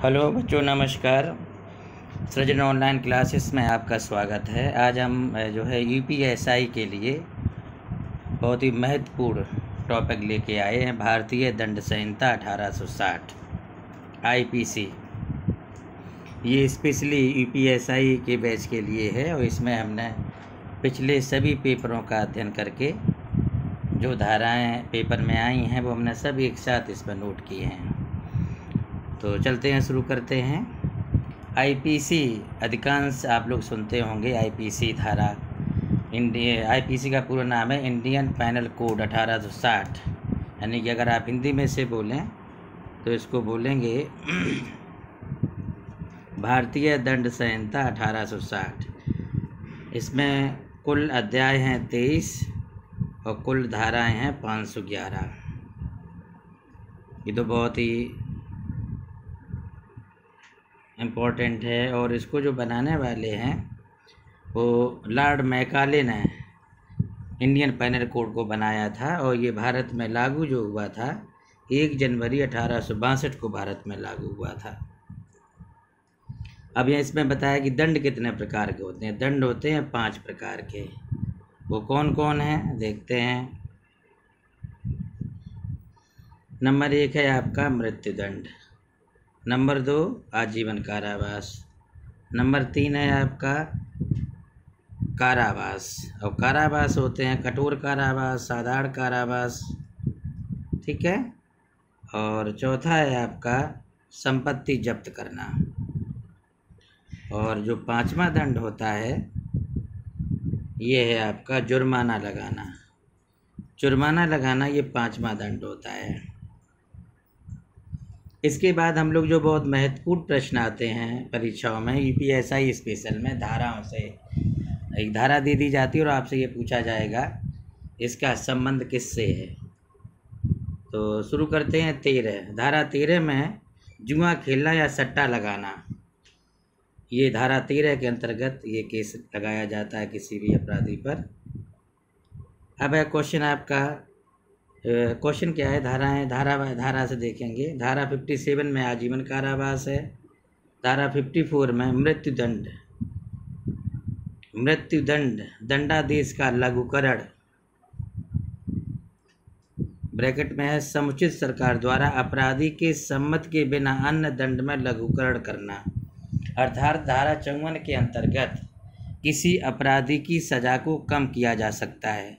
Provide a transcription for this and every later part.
Hello बच्चों, नमस्कार। सृजन ऑनलाइन क्लासेस में आपका स्वागत है। आज हम जो है यूपीएसआई के लिए बहुत ही महत्वपूर्ण टॉपिक लेके आए हैं। भारतीय दंड संहिता 1860 आईपीसी। ये स्पेशली यूपीएसआई के बैच के लिए है और इसमें हमने पिछले सभी पेपरों का अध्ययन करके जो धाराएं पेपर में आई हैं वो हमने सब एक साथ इसमें नोट किए हैं। तो चलते हैं, शुरू करते हैं। आईपीसी अधिकांश आप लोग सुनते होंगे। आईपीसी धारा आईपीसी का पूरा नाम है इंडियन पैनल कोड 1860। यानी कि अगर आप हिंदी में से बोलें तो इसको बोलेंगे भारतीय दंड संहिता 1860। इसमें कुल अध्याय हैं 23 और कुल धाराएं हैं 511। ये तो बहुत ही इम्पोर्टेंट है। और इसको जो बनाने वाले हैं वो लॉर्ड मैकाले ने इंडियन पैनल कोड को बनाया था और ये भारत में लागू जो हुआ था 1 जनवरी 1862 को भारत में लागू हुआ था। अब यहाँ इसमें बताया कि दंड कितने प्रकार के होते हैं। दंड होते हैं 5 प्रकार के। वो कौन कौन हैं देखते हैं। नंबर 1 है आपका मृत्युदंड। नंबर 2 आजीवन कारावास। नंबर 3 है आपका कारावास। और कारावास होते हैं कठोर कारावास, साधारण कारावास, ठीक है। और चौथा है आपका संपत्ति जब्त करना। और जो 5वां दंड होता है ये है आपका जुर्माना लगाना। जुर्माना लगाना ये 5वां दंड होता है। इसके बाद हम लोग जो बहुत महत्वपूर्ण प्रश्न आते हैं परीक्षाओं में, यूपीएसआई स्पेशल में धाराओं से एक धारा दे दी जाती है और आपसे ये पूछा जाएगा इसका संबंध किससे है। तो शुरू करते हैं 13 धारा 13 में जुआ खेलना या सट्टा लगाना। ये धारा 13 के अंतर्गत ये केस लगाया जाता है किसी भी अपराधी पर। अब है क्वेश्चन आपका। क्वेश्चन क्या है, धारा से देखेंगे। धारा 57 में आजीवन कारावास है। धारा 54 में मृत्युदंड दंडादेश का लघुकरण ब्रैकेट में है समुचित सरकार द्वारा अपराधी के सम्मत के बिना अन्य दंड में लघुकरण करना। अर्थात धारा 54 के अंतर्गत किसी अपराधी की सज़ा को कम किया जा सकता है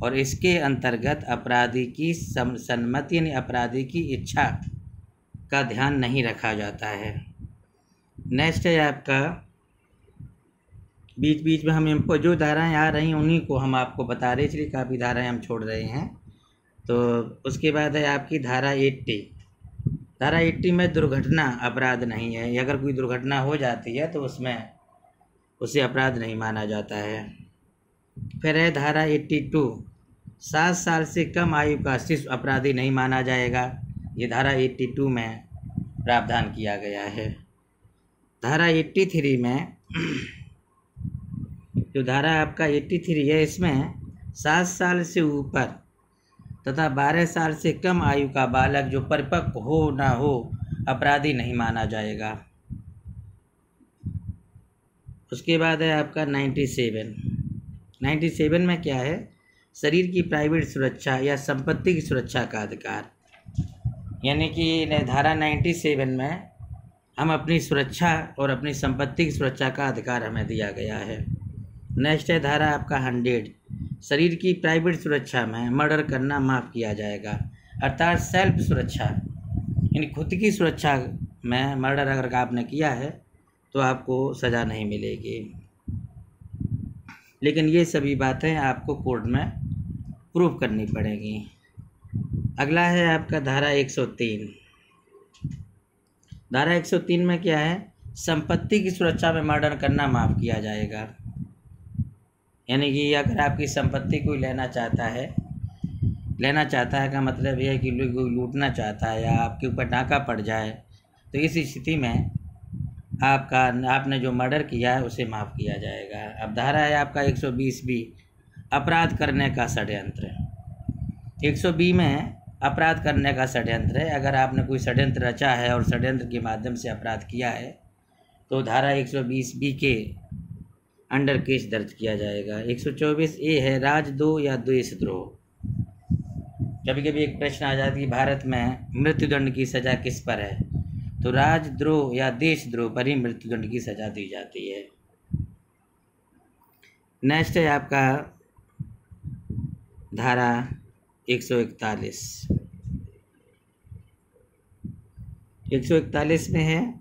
और इसके अंतर्गत अपराधी की सम्मति यानी अपराधी की इच्छा का ध्यान नहीं रखा जाता है। नेक्स्ट है आपका, बीच बीच में हम इनको जो धाराएं आ रही हैं उन्हीं को हम आपको बता रहे, इसलिए काफ़ी धाराएं हम छोड़ रहे हैं। तो उसके बाद है आपकी धारा 80। धारा 80 में दुर्घटना अपराध नहीं है। अगर कोई दुर्घटना हो जाती है तो उसमें उसे अपराध नहीं माना जाता है। फिर है धारा 82, 7 साल से कम आयु का शिशु अपराधी नहीं माना जाएगा। ये धारा 82 में प्रावधान किया गया है। धारा 83 में जो धारा आपका 83 है इसमें 7 साल से ऊपर तथा 12 साल से कम आयु का बालक जो परिपक्व हो ना हो अपराधी नहीं माना जाएगा। उसके बाद है आपका 97 में क्या है, शरीर की प्राइवेट सुरक्षा या संपत्ति की सुरक्षा का अधिकार। यानी कि धारा 97 में हम अपनी सुरक्षा और अपनी संपत्ति की सुरक्षा का अधिकार हमें दिया गया है। नेक्स्ट है धारा आपका 100, शरीर की प्राइवेट सुरक्षा में मर्डर करना माफ़ किया जाएगा। अर्थात सेल्फ सुरक्षा यानी खुद की सुरक्षा में मर्डर अगर आपने किया है तो आपको सज़ा नहीं मिलेगी। लेकिन ये सभी बातें आपको कोर्ट में प्रूफ करनी पड़ेगी। अगला है आपका धारा 103। धारा 103 में क्या है, संपत्ति की सुरक्षा में मर्डर करना माफ़ किया जाएगा। यानी कि अगर आपकी संपत्ति कोई लेना चाहता है का मतलब यह है कि कोई लूटना चाहता है या आपके ऊपर डाका पड़ जाए तो इस स्थिति में आपने जो मर्डर किया है उसे माफ़ किया जाएगा। अब धारा है आपका 120 बी, अपराध करने का षड्यंत्र। 120 में अपराध करने का षड्यंत्र है। अगर आपने कोई षड्यंत्र रचा है और षड्यंत्र के माध्यम से अपराध किया है तो धारा 120B के अंडर केस दर्ज किया जाएगा। 124A है राजद्रोह या देशद्रोह। कभी कभी एक प्रश्न आ जाता है कि भारत में मृत्युदंड की सज़ा किस पर है, तो राजद्रोह या देशद्रोह पर ही मृत्युदंड की सज़ा दी जाती है। नेक्स्ट है आपका धारा 141। 141 में है,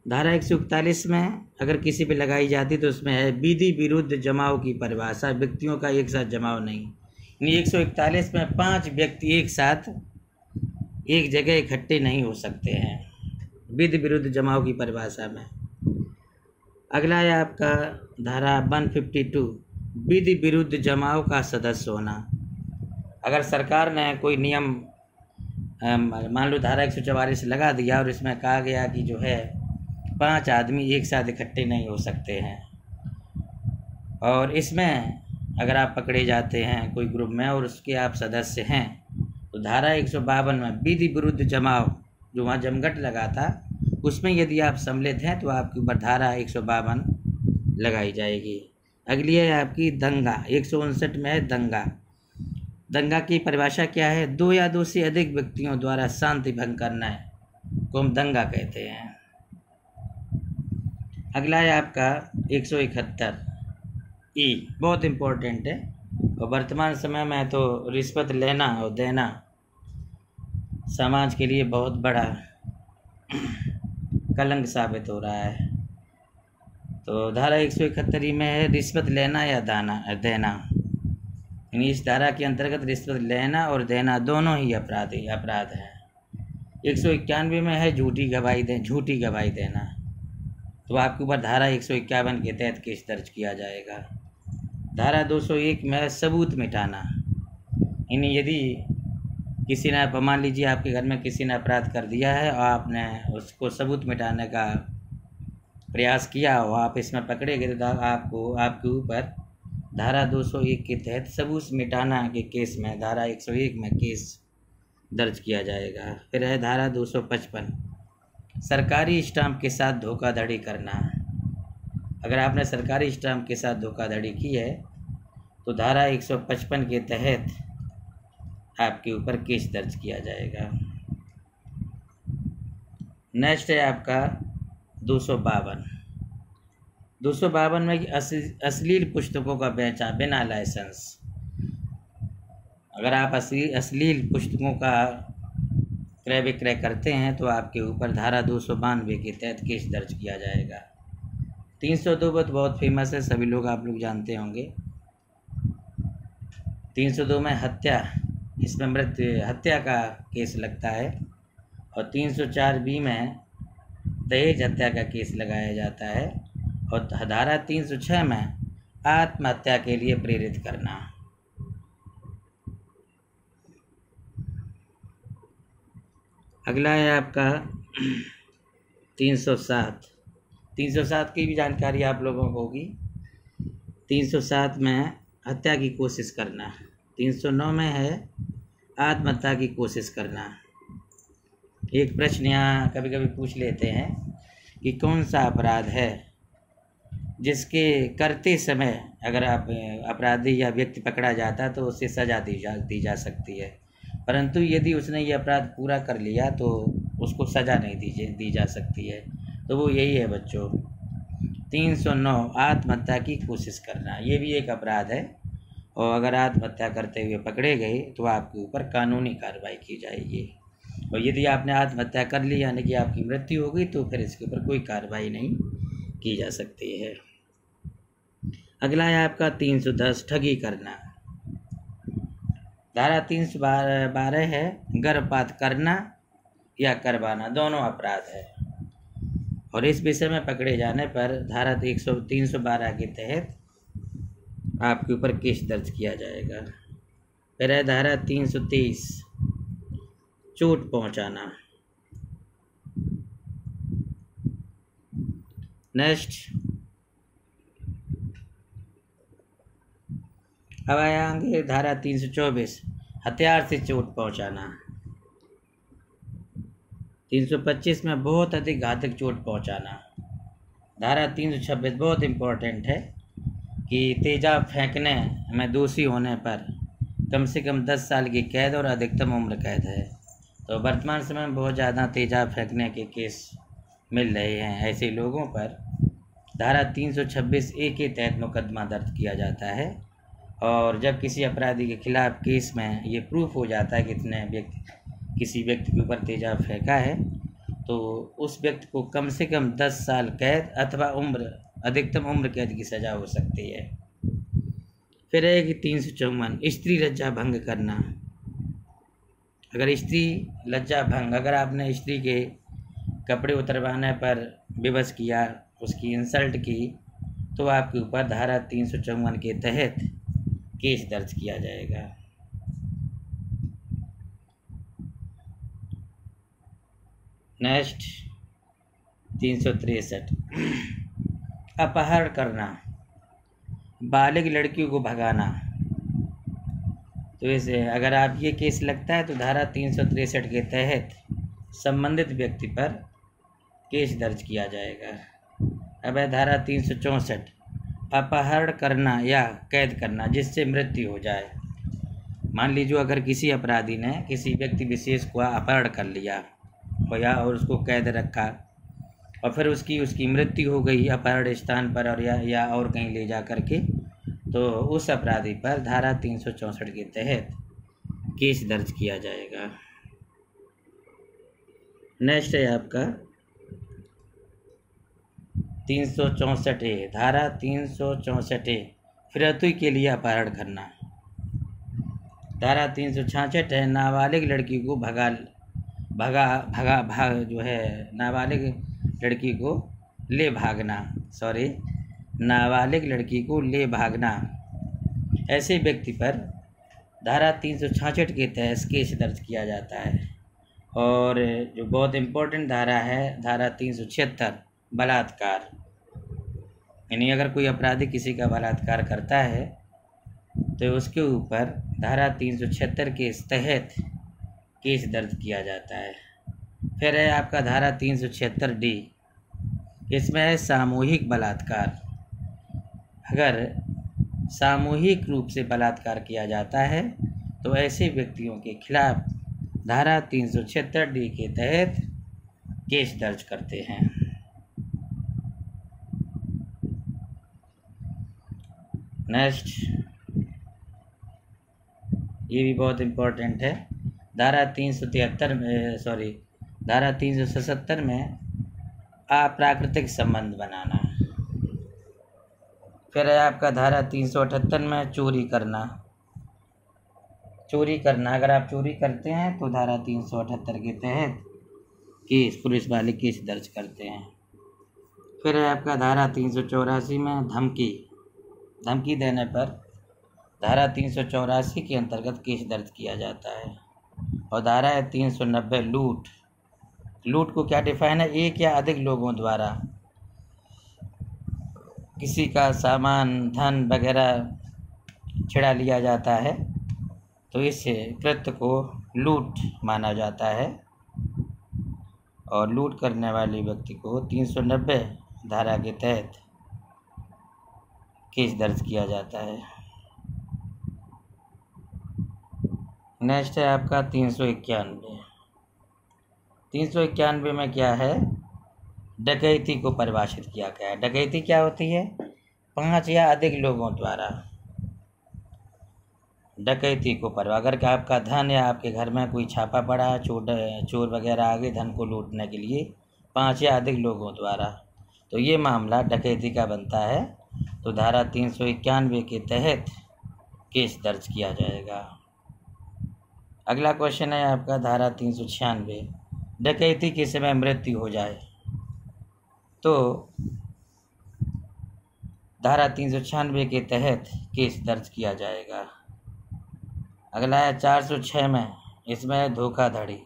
धारा 141 में अगर किसी पे लगाई जाती तो उसमें है विधि विरुद्ध जमाव की परिभाषा, व्यक्तियों का एक साथ जमाव नहीं। 141 में 5 व्यक्ति एक साथ एक जगह इकट्ठे नहीं हो सकते हैं विधि विरुद्ध जमाव की परिभाषा में। अगला है आपका धारा 152 विधि विरुद्ध जमाव का सदस्य होना। अगर सरकार ने कोई नियम मान लो धारा 144 लगा दिया और इसमें कहा गया कि जो है 5 आदमी एक साथ इकट्ठे नहीं हो सकते हैं, और इसमें अगर आप पकड़े जाते हैं कोई ग्रुप में और उसके आप सदस्य हैं तो धारा 152 में विधि विरुद्ध जमाव जो वहाँ जमघट लगा था उसमें यदि आप सम्मिलित हैं तो आपके ऊपर धारा 152 लगाई जाएगी। अगली है आपकी दंगा। 159 में है दंगा। दंगा की परिभाषा क्या है? 2 या 2 से अधिक व्यक्तियों द्वारा शांति भंग करना है को हम दंगा कहते हैं। अगला है आपका 171E, बहुत इम्पोर्टेंट है और वर्तमान समय में तो रिश्वत लेना और देना समाज के लिए बहुत बड़ा कलंक साबित हो रहा है। तो धारा 171 में है रिश्वत लेना या देना। यानी इस धारा के अंतर्गत रिश्वत लेना और देना दोनों ही अपराध हैं। 191 में है झूठी गवाही देना, तो आपके ऊपर धारा 151 के तहत केस दर्ज किया जाएगा। धारा 201 में सबूत मिटाना। यानी यदि किसी ने, मान लीजिए आपके घर में किसी ने अपराध कर दिया है और आपने उसको सबूत मिटाने का प्रयास किया और आप इसमें पकड़े गए तो आपको आपके ऊपर धारा 201 के तहत सबूत मिटाना के केस में धारा 101 में केस दर्ज किया जाएगा। फिर है धारा 255 सरकारी स्टाम्प के साथ धोखाधड़ी करना। अगर आपने सरकारी स्टाम्प के साथ धोखाधड़ी की है तो धारा 155 के तहत आपके ऊपर केस दर्ज किया जाएगा। नेक्स्ट है आपका 252 में अश्लील पुस्तकों का बेचा बिना लाइसेंस। अगर आप अश्लील पुस्तकों का क्रय विक्रय करते हैं तो आपके ऊपर धारा 292 के तहत केस दर्ज किया जाएगा। 302 बहुत फेमस है, सभी लोग आप लोग जानते होंगे। 302 में हत्या, इसमें हत्या का केस लगता है और 304B में दहेज हत्या का केस लगाया जाता है और धारा 306 में आत्महत्या के लिए प्रेरित करना। अगला है आपका 307 की भी जानकारी आप लोगों को होगी। 307 में हत्या की कोशिश करना। 309 में है आत्महत्या की कोशिश करना। एक प्रश्न यहाँ कभी कभी पूछ लेते हैं कि कौन सा अपराध है जिसके करते समय अगर आप अपराधी या व्यक्ति पकड़ा जाता है तो उसे सज़ा दी जा सकती है, परंतु यदि उसने ये अपराध पूरा कर लिया तो उसको सज़ा नहीं दी जा सकती है। तो वो यही है बच्चों 309 आत्महत्या की कोशिश करना। ये भी एक अपराध है और अगर आत्महत्या करते हुए पकड़े गए तो आपके ऊपर कानूनी कार्रवाई की जाएगी, और यदि आपने आत्महत्या कर ली यानी कि आपकी मृत्यु हो गई तो फिर इसके ऊपर कोई कार्रवाई नहीं की जा सकती है। अगला है आपका 310 ठगी करना। धारा 312 है गर्भपात करना या करवाना, दोनों अपराध है और इस विषय में पकड़े जाने पर धारा 312 के तहत आपके ऊपर केस दर्ज किया जाएगा। फिर है धारा 323 चोट पहुंचाना। नेक्स्ट अब आएंगे धारा 324 हथियार से चोट पहुंचाना। 325 में बहुत अधिक घातक चोट पहुंचाना। धारा 326 बहुत इम्पोर्टेंट है कि तेजाब फेंकने में दोषी होने पर कम से कम 10 साल की कैद और अधिकतम उम्र कैद है। तो वर्तमान समय में बहुत ज़्यादा तेजाब फेंकने के केस मिल रहे हैं। ऐसे लोगों पर धारा 326A के तहत मुकदमा दर्ज किया जाता है और जब किसी अपराधी के खिलाफ केस में ये प्रूफ हो जाता है कि किसी व्यक्ति के ऊपर तेजाब फेंका है तो उस व्यक्ति को कम से कम 10 साल कैद अथवा अधिकतम उम्र कैद की सज़ा हो सकती है। फिर है कि 354 स्त्री लज्जा भंग करना। अगर स्त्री लज्जा भंग, अगर आपने स्त्री के कपड़े उतरवाने पर विवश किया, उसकी इंसल्ट की, तो आपके ऊपर धारा 354 के तहत केस दर्ज किया जाएगा। नेक्स्ट 363 अपहरण करना, बालिग लड़कियों को भगाना। तो इसे अगर आप ये केस लगता है तो धारा 363 के तहत संबंधित व्यक्ति पर केस दर्ज किया जाएगा। अब है धारा 364 अपहरण करना या कैद करना जिससे मृत्यु हो जाए। मान लीजिए अगर किसी अपराधी ने किसी व्यक्ति विशेष को अपहरण कर लिया और उसको कैद रखा और फिर उसकी मृत्यु हो गई अपहरण स्थान पर और कहीं ले जा कर के, तो उस अपराधी पर धारा 364 के तहत केस दर्ज किया जाएगा। नेक्स्ट है आपका 364A, धारा 364A फिरौती के लिए अपहरण करना। धारा 366 है नाबालिग लड़की को नाबालिग लड़की को ले भागना। ऐसे व्यक्ति पर धारा 366 के तहत केस दर्ज किया जाता है। और जो बहुत इम्पोर्टेंट धारा है धारा 376 बलात्कार, यानी अगर कोई अपराधी किसी का बलात्कार करता है तो उसके ऊपर धारा 376 के तहत केस दर्ज किया जाता है। फिर है आपका धारा 376D, इसमें है सामूहिक बलात्कार। अगर सामूहिक रूप से बलात्कार किया जाता है तो ऐसे व्यक्तियों के खिलाफ धारा 376D के तहत केस दर्ज करते हैं। नेक्स्ट, ये भी बहुत इम्पोर्टेंट है, धारा 377 में अप्राकृतिक संबंध बनाना। फिर है आपका धारा 378 में चोरी करना। अगर आप चोरी करते हैं तो धारा 378 के तहत पुलिस वाले केस दर्ज करते हैं। फिर है आपका धारा 384 में धमकी देने पर धारा 384 के अंतर्गत केस दर्ज किया जाता है। और धारा है 390 लूट को क्या डिफाइन है, एक या अधिक लोगों द्वारा किसी का सामान धन वगैरह छिड़ा लिया जाता है तो इस कृत्य को लूट माना जाता है और लूट करने वाले व्यक्ति को 390 धारा के तहत केस दर्ज किया जाता है। नेक्स्ट है आपका 391 में क्या है, डकैती को परिभाषित किया गया है। डकैती क्या होती है, 5 या अधिक लोगों द्वारा डकैती को अगर आपका धन या आपके घर में कोई छापा पड़ा है, चोर वगैरह आ गए धन को लूटने के लिए 5 या अधिक लोगों द्वारा, तो ये मामला डकैती का बनता है तो धारा 391 के तहत केस दर्ज किया जाएगा। अगला क्वेश्चन है आपका धारा 396, डकैती के समय मृत्यु हो जाए तो धारा 396 के तहत केस दर्ज किया जाएगा। अगला है 406 में, इसमें धोखाधड़ी,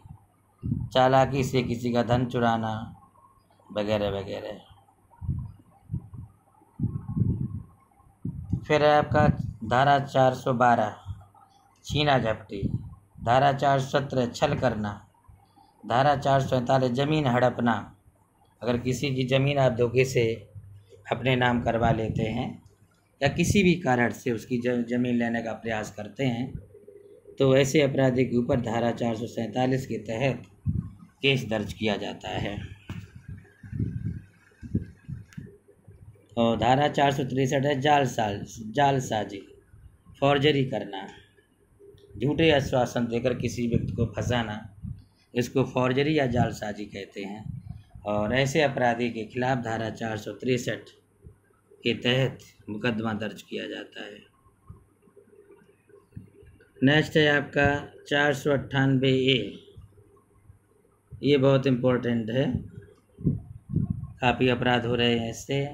चालाकी से किसी का धन चुराना वगैरह वगैरह। फिर है आपका धारा 412 छीना झपटी, धारा 417 छल करना, धारा 447 ज़मीन हड़पना, अगर किसी की ज़मीन आप धोखे से अपने नाम करवा लेते हैं या किसी भी कारण से उसकी ज़मीन लेने का प्रयास करते हैं तो ऐसे अपराधी के ऊपर धारा 447 के तहत केस दर्ज किया जाता है। और धारा 463 है जालसाजी, फॉर्जरी करना, झूठे आश्वासन देकर किसी व्यक्ति को फंसाना, इसको फॉर्जरी या जालसाजी कहते हैं। और ऐसे अपराधी के खिलाफ धारा 463 के तहत मुकदमा दर्ज किया जाता है। नेक्स्ट है आपका 498A, ये बहुत इम्पोर्टेंट है, काफ़ी अपराध हो रहे हैं इससे।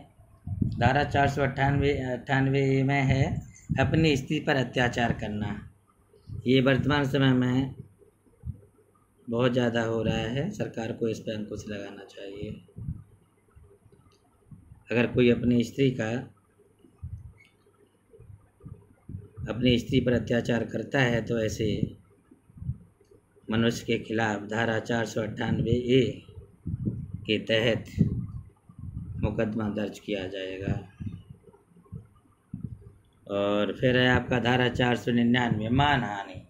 धारा 498 में है अपनी स्त्री पर अत्याचार करना। ये वर्तमान समय में बहुत ज़्यादा हो रहा है, सरकार को इस पर अंकुश लगाना चाहिए। अगर कोई अपनी स्त्री पर अत्याचार करता है तो ऐसे मनुष्य के खिलाफ धारा 498A के तहत मुकदमा दर्ज किया जाएगा। और फिर है आपका धारा 499 मानहानि।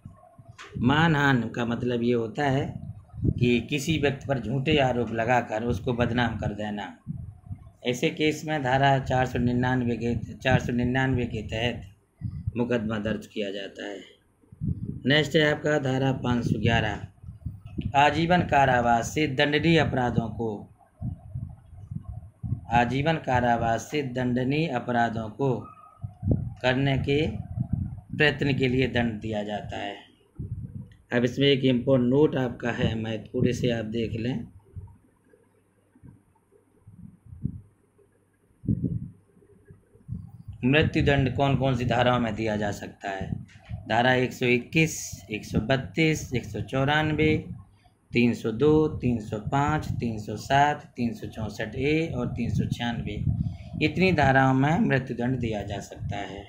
मानहानि का मतलब ये होता है कि किसी व्यक्ति पर झूठे आरोप लगाकर उसको बदनाम कर देना। ऐसे केस में धारा 499 के तहत मुकदमा दर्ज किया जाता है। नेक्स्ट है आपका धारा 511, आजीवन कारावास से दंडनीय अपराधों को करने के प्रयत्न के लिए दंड दिया जाता है। अब इसमें एक इम्पोर्टेंट नोट आपका है महत्वपूर्ण, इसे आप देख लें। मृत्युदंड कौन कौन सी धाराओं में दिया जा सकता है? धारा 121, 132, 194, 302, 305, 307, 364A और 396, इतनी धाराओं में मृत्युदंड दिया जा सकता है।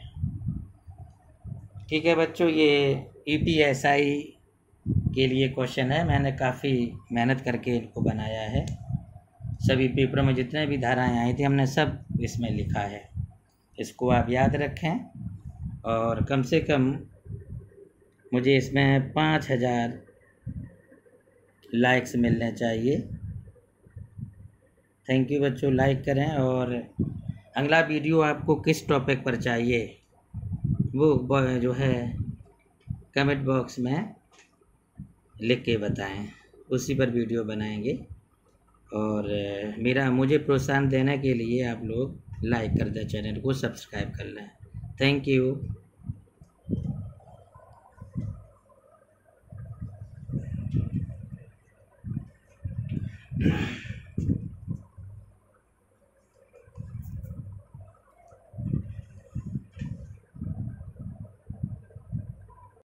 ठीक है बच्चों, ये EPSI के लिए क्वेश्चन है, मैंने काफ़ी मेहनत करके इनको बनाया है। सभी पेपरों में जितने भी धाराएं आई थी हमने सब इसमें लिखा है, इसको आप याद रखें। और कम से कम मुझे इसमें 5000 लाइक्स मिलने चाहिए। थैंक यू बच्चों, लाइक करें। और अगला वीडियो आपको किस टॉपिक पर चाहिए वो जो है कमेंट बॉक्स में लिख के बताएं, उसी पर वीडियो बनाएंगे। और मुझे प्रोत्साहन देने के लिए आप लोग लाइक कर दें, चैनल को सब्सक्राइब कर लें। Thank you.